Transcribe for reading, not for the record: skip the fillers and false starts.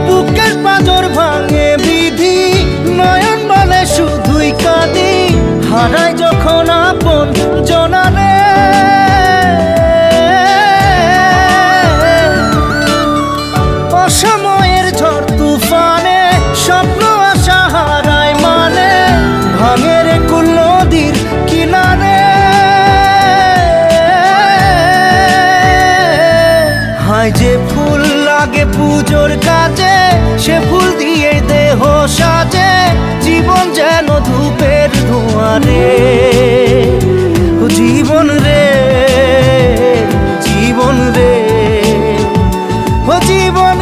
বুকের পাঁজর ভাঙে বিধি, নয়ন বলে শুধুই কাঁদি, হারাই যখন আপন জনারে। অসময়ের ঝড় তুফানে স্বপ্ন আশা হারায় মানে, ভাঙে রে কুল নদীর কিনারে। হায় যে ফুল লাগে পুজোর কাজে, সে ফুল দিয়ে দেহ সাজে, জীবন যেন ধূপের ধোঁয়ারে। জীবন রে, জীবন রে, ও জীবন